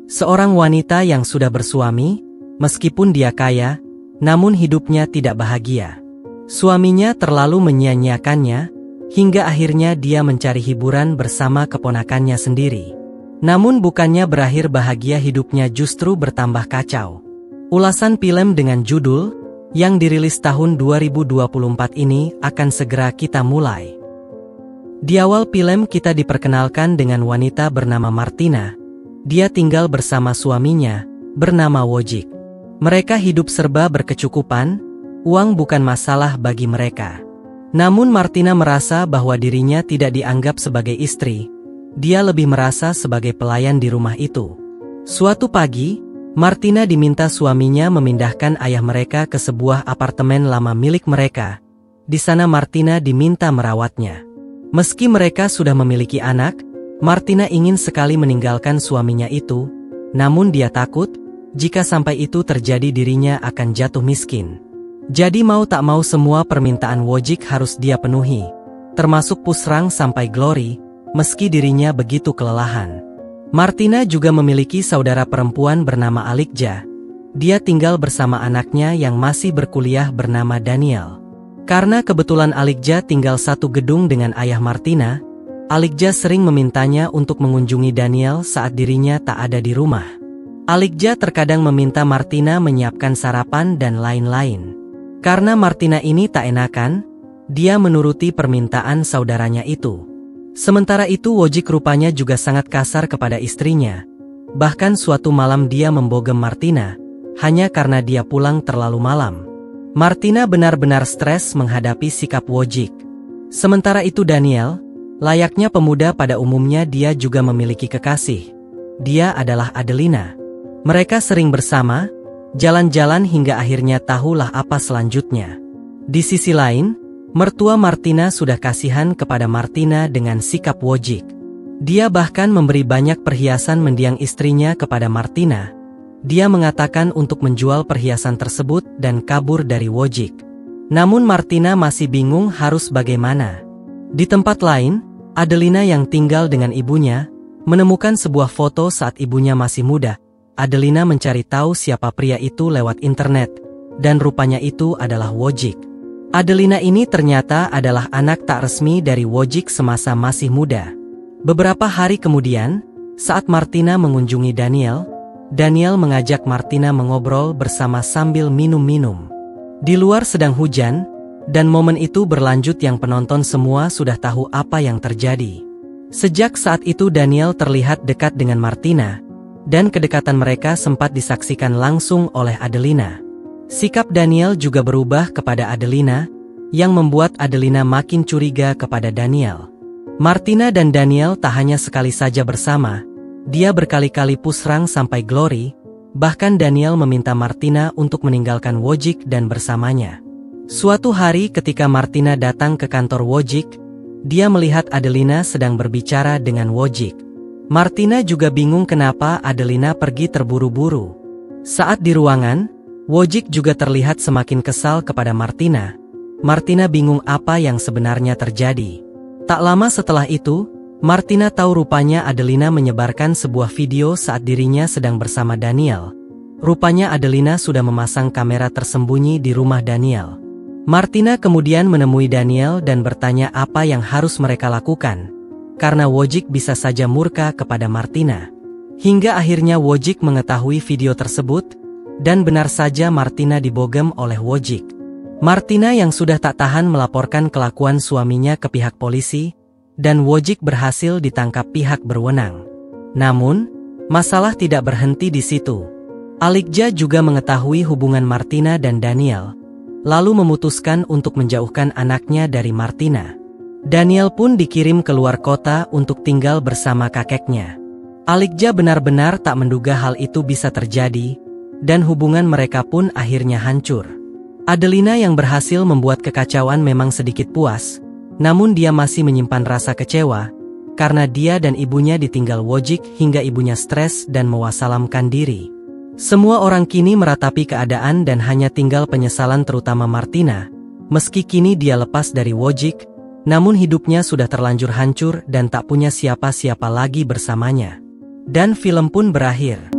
Seorang wanita yang sudah bersuami, meskipun dia kaya, namun hidupnya tidak bahagia. Suaminya terlalu menyia-nyiakannya, hingga akhirnya dia mencari hiburan bersama keponakannya sendiri. Namun bukannya berakhir bahagia, hidupnya justru bertambah kacau. Ulasan film dengan judul, yang dirilis tahun 2024 ini akan segera kita mulai. Di awal film kita diperkenalkan dengan wanita bernama Martina. Dia tinggal bersama suaminya, bernama Wojciech. Mereka hidup serba berkecukupan, uang bukan masalah bagi mereka. Namun Martina merasa bahwa dirinya tidak dianggap sebagai istri. Dia lebih merasa sebagai pelayan di rumah itu. Suatu pagi, Martina diminta suaminya memindahkan ayah mereka ke sebuah apartemen lama milik mereka. Di sana Martina diminta merawatnya. Meski mereka sudah memiliki anak, Martina ingin sekali meninggalkan suaminya itu, namun dia takut, jika sampai itu terjadi dirinya akan jatuh miskin. Jadi mau tak mau semua permintaan Wojciech harus dia penuhi, termasuk pusrang sampai Glory, meski dirinya begitu kelelahan. Martina juga memiliki saudara perempuan bernama Alikja. Dia tinggal bersama anaknya yang masih berkuliah bernama Daniel. Karena kebetulan Alikja tinggal satu gedung dengan ayah Martina, Alikja sering memintanya untuk mengunjungi Daniel saat dirinya tak ada di rumah. Alikja terkadang meminta Martina menyiapkan sarapan dan lain-lain. Karena Martina ini tak enakan, dia menuruti permintaan saudaranya itu. Sementara itu Wojciech rupanya juga sangat kasar kepada istrinya. Bahkan suatu malam dia membogem Martina, hanya karena dia pulang terlalu malam. Martina benar-benar stres menghadapi sikap Wojciech. Sementara itu Daniel, layaknya pemuda pada umumnya, dia juga memiliki kekasih. Dia adalah Adelina. Mereka sering bersama, jalan-jalan hingga akhirnya tahulah apa selanjutnya. Di sisi lain, mertua Martina sudah kasihan kepada Martina dengan sikap Wojciech. Dia bahkan memberi banyak perhiasan mendiang istrinya kepada Martina. Dia mengatakan untuk menjual perhiasan tersebut dan kabur dari Wojciech. Namun Martina masih bingung harus bagaimana. Di tempat lain, Adelina yang tinggal dengan ibunya, menemukan sebuah foto saat ibunya masih muda. Adelina mencari tahu siapa pria itu lewat internet, dan rupanya itu adalah Wojciech. Adelina ini ternyata adalah anak tak resmi dari Wojciech semasa masih muda. Beberapa hari kemudian, saat Martina mengunjungi Daniel mengajak Martina mengobrol bersama sambil minum-minum. Di luar sedang hujan, dan momen itu berlanjut yang penonton semua sudah tahu apa yang terjadi. Sejak saat itu Daniel terlihat dekat dengan Martina, dan kedekatan mereka sempat disaksikan langsung oleh Adelina. Sikap Daniel juga berubah kepada Adelina, yang membuat Adelina makin curiga kepada Daniel. Martina dan Daniel tak hanya sekali saja bersama, dia berkali-kali pusrang sampai Glory, bahkan Daniel meminta Martina untuk meninggalkan Wojciech dan bersamanya. Suatu hari ketika Martina datang ke kantor Wojciech, dia melihat Adelina sedang berbicara dengan Wojciech. Martina juga bingung kenapa Adelina pergi terburu-buru. Saat di ruangan, Wojciech juga terlihat semakin kesal kepada Martina. Martina bingung apa yang sebenarnya terjadi. Tak lama setelah itu, Martina tahu rupanya Adelina menyebarkan sebuah video saat dirinya sedang bersama Daniel. Rupanya Adelina sudah memasang kamera tersembunyi di rumah Daniel. Martina kemudian menemui Daniel dan bertanya apa yang harus mereka lakukan, karena Wojciech bisa saja murka kepada Martina. Hingga akhirnya Wojciech mengetahui video tersebut, dan benar saja Martina dibogem oleh Wojciech. Martina yang sudah tak tahan melaporkan kelakuan suaminya ke pihak polisi, dan Wojciech berhasil ditangkap pihak berwenang. Namun, masalah tidak berhenti di situ. Alikja juga mengetahui hubungan Martina dan Daniel, lalu memutuskan untuk menjauhkan anaknya dari Martina. Daniel pun dikirim keluar kota untuk tinggal bersama kakeknya. Alikja benar-benar tak menduga hal itu bisa terjadi, dan hubungan mereka pun akhirnya hancur. Adelina yang berhasil membuat kekacauan memang sedikit puas, namun dia masih menyimpan rasa kecewa, karena dia dan ibunya ditinggal Wojciech hingga ibunya stres dan mewasalamkan diri. Semua orang kini meratapi keadaan dan hanya tinggal penyesalan terutama Martina. Meski kini dia lepas dari Wojciech, namun hidupnya sudah terlanjur hancur dan tak punya siapa-siapa lagi bersamanya. Dan film pun berakhir.